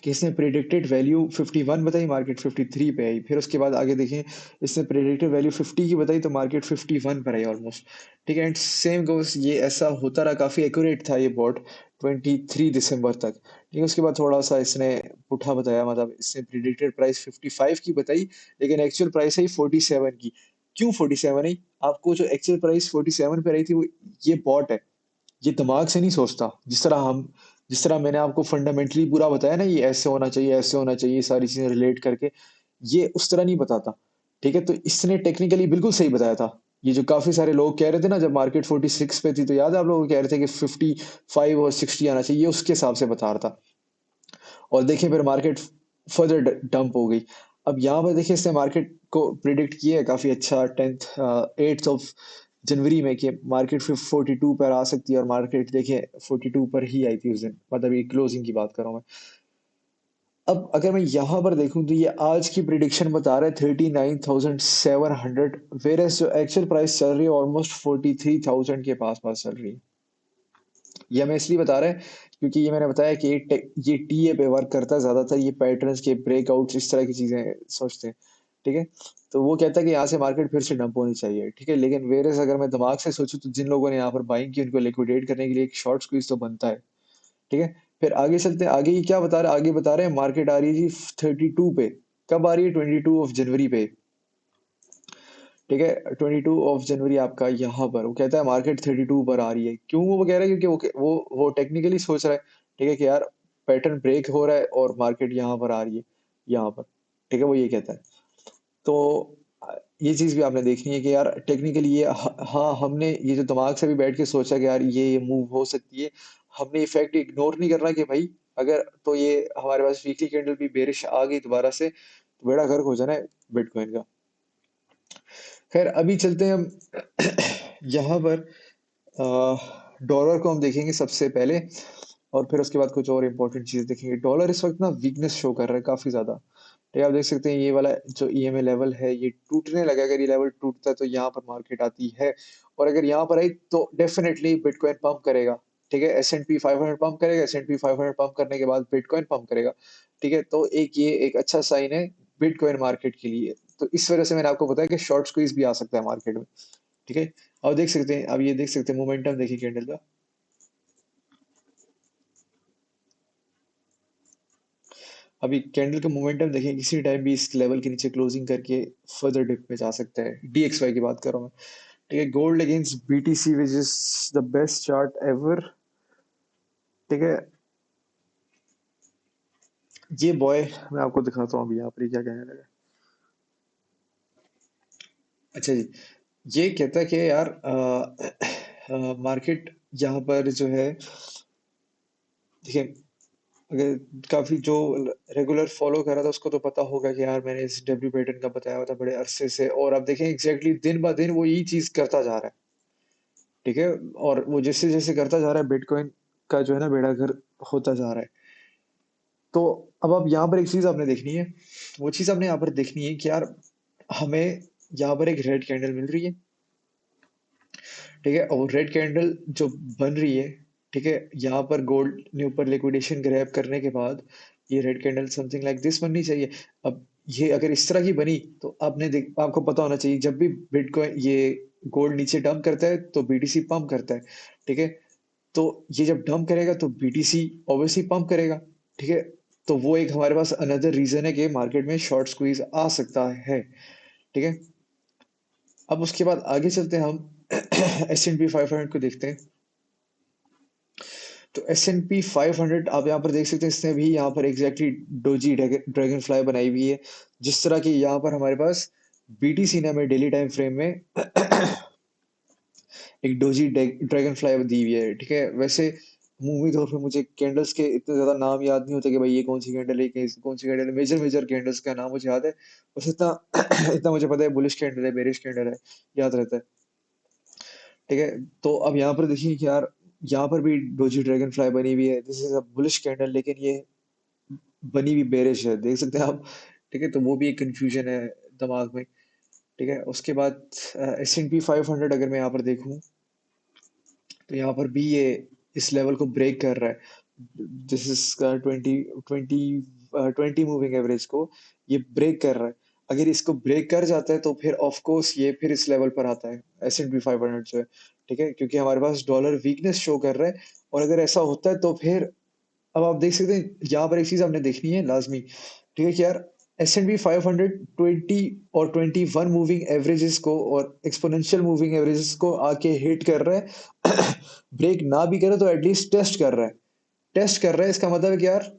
कि इसने प्रिडिक्टेड वैल्यू 51 बताई, मार्केट 53 पे आई। फिर उसके बाद आगे देखें, इसने प्रिडिक्टेड वैल्यू 50 की बताई तो मार्केट 51 पर आई ऑलमोस्ट। ठीक है, एंड सेम गोस, ये ऐसा होता रहा, काफी एक्यूरेट था ये बॉट 23 दिसंबर तक। ठीक है, उसके बाद थोड़ा सा इसने पुठा बताया, मतलब इसने प्रिडिक्टेड प्राइस 55 की बताई, लेकिन एक्चुअल प्राइस आई 47 की। क्यों 47 आई? आपको जो एक्चुअल प्राइस 47 पे रही थी वो, ये बॉट है, ये दिमाग से नहीं सोचता। जिस तरह मैंने आपको फंडामेंटली पूरा बताया ना, ये ऐसे होना चाहिए, ऐसे होना चाहिए, सारी चीजें रिलेट करके, ये उस तरह नहीं बताता। ठीक है, तो इसने टेक्निकली बिल्कुल सही बताया था। ये जो काफी सारे लोग कह रहे थे ना जब मार्केट 46 पे थी, तो याद है आप लोग कह रहे थे कि 55 और 60 आना चाहिए, ये उसके हिसाब से बता रहा था। और देखिए फिर मार्केट फर्दर डंप हो गई। अब यहाँ पर देखिए इसने मार्केट को प्रिडिक्ट किया है काफी अच्छा, 8 जनवरी में, कि मार्केट फिर 42 पर आ सकती है, और मार्केट देखिए 42 पर ही आई थी उस दिन, मतलब ये क्लोजिंग की बात कर रहा हूँ मैं। अब अगर मैं यहाँ पर देखूं तो ये आज की प्रिडिक्शन बता रहा है 39,700, वेर एज जो एक्चुअल प्राइस चल रही है ऑलमोस्ट 43,000 के पास पास चल रही है। ये हमें इसलिए बता रहे हैं क्योंकि ये मैंने बताया कि ये टीए पे वर्क करता है ज्यादातर, ये पैटर्न्स के ब्रेकआउट्स इस तरह की चीजें सोचते हैं। ठीक है, तो वो कहता है कि यहाँ से मार्केट फिर से डंप होनी चाहिए। ठीक है, लेकिन वेरेस अगर मैं दिमाग से सोचूं तो जिन लोगों ने यहाँ पर बाइंग की उनको लिक्विडेट करने के लिए एक शॉर्ट स्क्वीज तो बनता है। ठीक है, फिर आगे चलते हैं, आगे ये क्या बता रहे हैं, आगे बता रहे हैं मार्केट आ रही है जी 32 पे। कब आ रही है? 22 जनवरी पे। ठीक है, 22 जनवरी आपका यहाँ पर वो कहता है मार्केट 32 पर आ रही है। क्यों वो कह रहा है? क्योंकि वो टेक्निकली सोच रहा है। ठीक है, कि यार पैटर्न ब्रेक हो रहा है और मार्केट यहाँ पर आ रही है, यहाँ पर। ठीक है, वो ये कहता है। तो ये चीज भी आपने देखनी है कि यार टेक्निकली ये हाँ, हमने ये जो दिमाग से भी बैठ के सोचा कि यार ये मूव हो सकती है, हमने इफेक्ट इग्नोर नहीं करना कि भाई अगर तो ये हमारे पास वीकली कैंडल भी बेरिश आ गई दोबारा से, तो बेड़ा गर्क हो जाना है बिटकॉइन का। खैर अभी चलते हैं हम यहाँ पर डॉलर को हम देखेंगे सबसे पहले, और फिर उसके बाद कुछ और इंपॉर्टेंट चीज देखेंगे। डॉलर इस वक्त ना वीकनेस शो कर रहा है काफी ज्यादा। ठीक है, आप देख सकते हैं ये वाला जो ईएमए लेवल है ये टूटने लगा। अगर ये लेवल टूटता है तो यहाँ पर मार्केट आती है, और अगर यहाँ पर आई तो डेफिनेटली बिटकॉइन पंप करेगा। ठीक है, S&P 500 पंप करेगा, S&P 500 पंप करने के बाद बिटकॉइन पंप करेगा। ठीक है, तो एक ये एक अच्छा साइन है बिटकॉइन मार्केट के लिए। तो इस वजह से मैंने आपको बताया कि शॉर्ट स्क्वीज भी आ सकता है मार्केट में। ठीक है, अब देख सकते हैं, अब ये देख सकते हैं मोमेंटम, देखिए कैंडल का। अभी कैंडल का मोमेंटम देखिए, किसी टाइम भी इस लेवल के नीचे क्लोजिंग करके फर्दर डिप में जा सकता है। DXY की बात कर रहा हूँ मैं। ठीक है, gold against BTC which is the best chart ever. ठीक है, ये बॉय मैं आपको दिखाता हूँ अभी यहाँ पर ये क्या कहने लगा। अच्छा जी, ये कहता है कि यार मार्केट यहाँ पर जो है, देखिए, अगर काफी जो रेगुलर फॉलो कर रहा था उसको तो पता होगा कि यार मैंने इस डब्ल्यू पैटर्न का बताया हुआ था बड़े अरसे से, और आप देखें एग्जैक्टली दिन ब दिन वो यही चीज करता जा रहा है। ठीक है, और वो जैसे जैसे करता जा रहा है, बिटकॉइन का जो है ना बेड़ा घर होता जा रहा है। तो अब आप यहाँ पर एक चीज आपने देखनी है, वो चीज आपने यहाँ पर देखनी है कि यार हमें यहाँ पर एक रेड कैंडल मिल रही है। ठीक है, और रेड कैंडल जो बन रही है, ठीक है, यहाँ पर गोल्ड ने ऊपर लिक्विडेशन ग्रैब करने के बाद ये red candle something like this बननी चाहिए। अब ये अगर इस तरह की बनी तो आपने देख, आपको पता होना चाहिए जब भी बिटकॉइन ये गोल्ड नीचे डंप करता है तो BTC पंप करता है। ठीक है, तो ये जब डंप करेगा तो BTC ऑब्वियसली पंप करेगा। ठीक है, तो वो एक हमारे पास अनदर रीजन है कि मार्केट में शॉर्ट स्क्वीज आ सकता है। ठीक है, अब उसके बाद आगे चलते हैं हम S&P 500 को देखते हैं। तो S&P 500 आप यहाँ पर देख सकते हैं, इसने भी यहाँ पर एग्जैक्टली डोजी ड्रैगन फ्लाई बनाई हुई है। जिस तरह की यहाँ पर हमारे पास BTC ने हमें डेली टाइम फ्रेम में एक डोजी ड्रैगन फ्लाई दी हुई है। ठीक है, वैसे मूवी तौर पे मुझे कैंडल्स के इतने ज्यादा नाम याद नहीं होते कि भाई ये कौन सी कैंडल है, कौन सी कैंडल है। मेजर मेजर कैंडल्स का नाम मुझे याद है, बस इतना इतना मुझे पता है, बुलिश कैंडल है, बेरिश कैंडल है, याद रहता है। ठीक है, तो अब यहाँ पर देखिए कि यार यहाँ पर भी डोजी ड्रैगन फ्लाई बनी हुई है, this is a bullish candle, लेकिन ये बनी हुई बेरिश है, देख सकते हैं आप। ठीक है, तो वो भी एक कंफ्यूजन है दिमाग में। ठीक है, उसके बाद S&P 500 अगर मैं यहाँ पर देखूं तो यहाँ पर भी ये इस लेवल को ब्रेक कर रहा है। दिस इज 20 मूविंग एवरेज को ये ब्रेक कर रहा है। अगर इसको ब्रेक कर जाता है तो फिर ऑफ कोर्स ये फिर इस लेवल पर आता है S&P 500 जो है। ठीक है, क्योंकि हमारे पास डॉलर वीकनेस शो कर रहा है, और अगर ऐसा होता है तो फिर अब आप देख सकते हैं यहाँ पर एक चीज आपने देखनी है लाजमी। ठीक है कि यार S&P 500 20 और 21 मूविंग एवरेजेस को और एक्सपोनेंशियल मूविंग एवरेजेस को आके हिट कर रहा है। ब्रेक ना भी करे तो एटलीस्ट टेस्ट कर रहा है। टेस्ट कर रहा है, इसका मतलब है कि यार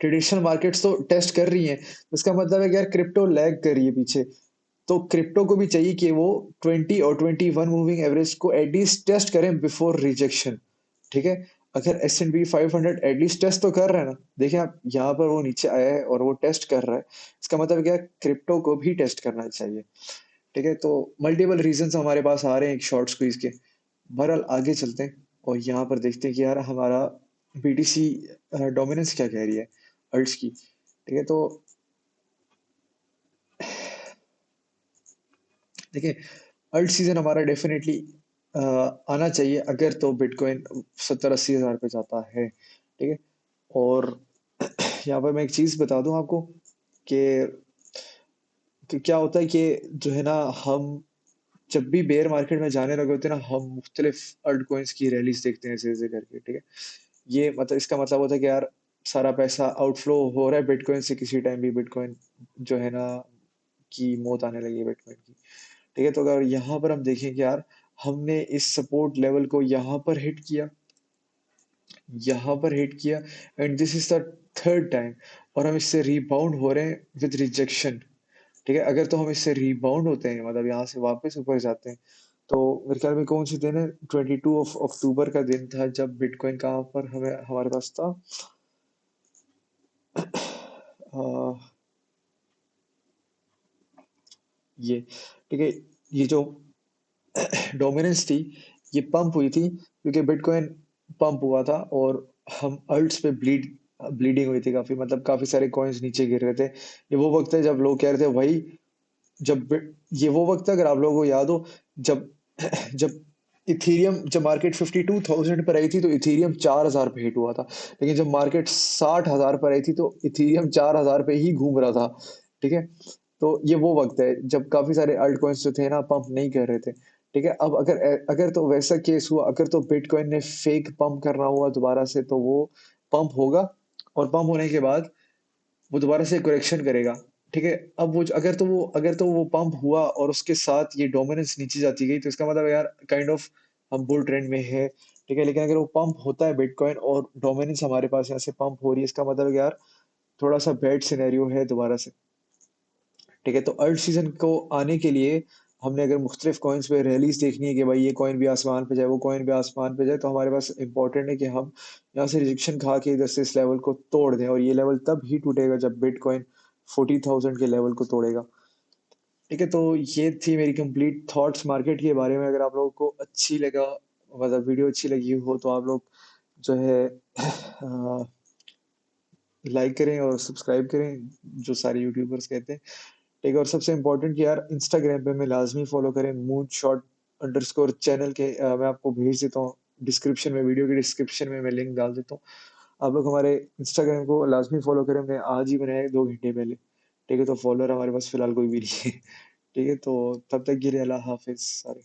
ट्रेडिशनल मार्केट्स तो टेस्ट कर रही हैं, इसका मतलब है कि यार क्रिप्टो लैग कर रही है पीछे। तो क्रिप्टो को भी चाहिए कि वो 20 और 21 मूविंग एवरेज को एटलीस्ट टेस्ट करें बिफोर रिजेक्शन। ठीक है, अगर S&P 500 एटलीस्ट टेस्ट तो कर रहा है ना, देखिए आप यहाँ पर वो नीचे आया है और वो टेस्ट कर रहा है, इसका मतलब क्या, क्रिप्टो को भी टेस्ट करना चाहिए। ठीक है, तो मल्टीपल रीजंस हमारे पास आ रहे हैं एक शॉर्ट स्क्वीज के। बहरहाल आगे चलते हैं और यहाँ पर देखते हैं कि यार हमारा BTC डोमिनेंस क्या कह रही है अल्ट्स की। ठीक है, तो देखिए अल्ट सीजन हमारा डेफिनेटली आना चाहिए अगर तो बिटकॉइन 70-80 हज़ार पे जाता है। ठीक है, और यहाँ पर मैं एक चीज बता दूं आपको कि क्या होता है कि जो है ना, हम जब भी बेयर मार्केट में जाने लगे होते हैं ना, हम मुख्तलिफ अल्ट कोइंस की रैलीज देखते हैं ऐसे ऐसे करके। ठीक है, ये मतलब इसका मतलब होता है कि यार सारा पैसा आउटफ्लो हो रहा है बिटकॉइन से, किसी टाइम भी बिटकॉइन जो है ना की मौत आने लगी है बिटकॉइन की। ठीक है, तो अगर यहाँ पर हम देखें कि यार हमने इस सपोर्ट लेवल को यहाँ पर हिट किया, यहाँ पर हिट किया, and this is the third time, और हम इससे रीबाउंड हो रहे हैं विद रिजेक्शन। ठीक है, अगर तो हम इससे रीबाउंड होते हैं, मतलब यहाँ से वापस ऊपर जाते हैं, तो मेरे ख्याल में कौन सी दिन है, 22 अक्टूबर का दिन था जब बिटकॉइन कहाँ पर हमें हमारे पास था, ये। ठीक है, ये जो डोमिनेंस थी ये पंप हुई थी क्योंकि बिटकॉइन पंप हुआ था, और हम अल्ट्स पे ब्लीडिंग हुई थी काफी, मतलब काफी सारे कॉइन्स नीचे गिर रहे थे। ये वो वक्त है जब लोग कह रहे थे भाई, ये वो वक्त है, अगर आप लोगों को याद हो, जब जब इथीरियम, जब मार्केट 52,000 पर आई थी तो इथीरियम 4,000 पे हिट हुआ था। लेकिन जब मार्केट 60,000 पर आई थी तो इथीरियम 4,000 पे ही घूम रहा था। ठीक है, तो ये वो वक़्त है जब काफ़ी सारे अल्ट कॉइन्स जो थे ना पंप नहीं कर रहे थे। ठीक है? अब अगर तो वैसा केस हुआ, अगर तो बिटकॉइन ने फेक पंप करना हुआ दोबारा से तो वो पंप होगा और पंप होने के बाद वो दोबारा से करेक्शन करेगा। ठीक है? अब वो अगर तो वो पंप हुआ और उसके साथ ये डोमिनेंस नीचे जाती गई तो इसका मतलब यार काइंड ऑफ हम बुल ट्रेंड में है। ठीक है? लेकिन अगर वो पंप होता है बिटकॉइन और डोमिनेंस हमारे पास यहाँ से पंप हो रही है इसका मतलब यार थोड़ा-सा बैड सिनेरियो है दोबारा से। ठीक है? तो अल्ट सीज़न को आने के लिए हमने अगर मुख्तलिफ कॉइन्स पे रैलीज़ देखनी है कि भाई ये कॉइन भी आसमान पे जाए, वो कॉइन भी आसमान पे जाए, तो हमारे पास इम्पोर्टेंट है कि हम यहाँ से रिजेक्शन खा के इधर से इस लेवल को तोड़ दें और ये लेवल तब ही टूटेगा जब बिटकॉइन 40,000 के लेवल को तोड़ेगा। ठीक है? तो ये थी मेरी कंप्लीट थॉट्स मार्केट के बारे में। अगर आप लोगों को अच्छी लगा मतलब वीडियो अच्छी लगी हो तो आप लोग जो है लाइक करें और सब्सक्राइब करें, जो सारे यूट्यूबर्स कहते हैं। ठीक है और सबसे इम्पोर्टेंट कि यार इंस्टाग्राम पे हमें लाजमी फॉलो करें मून शॉट अंडरस्कोर चैनल के मैं आपको भेज देता हूँ डिस्क्रिप्शन में वीडियो के डिस्क्रिप्शन में मैं लिंक डाल देता हूँ आप लोग हमारे इंस्टाग्राम को लाजमी फॉलो करें हमने आज ही बनाया है 2 घंटे पहले ठीक है तो फॉलोअर हमारे पास फिलहाल कोई भी नहीं है ठीक है तो तब तक के लिए अल्लाह हाफिज सारे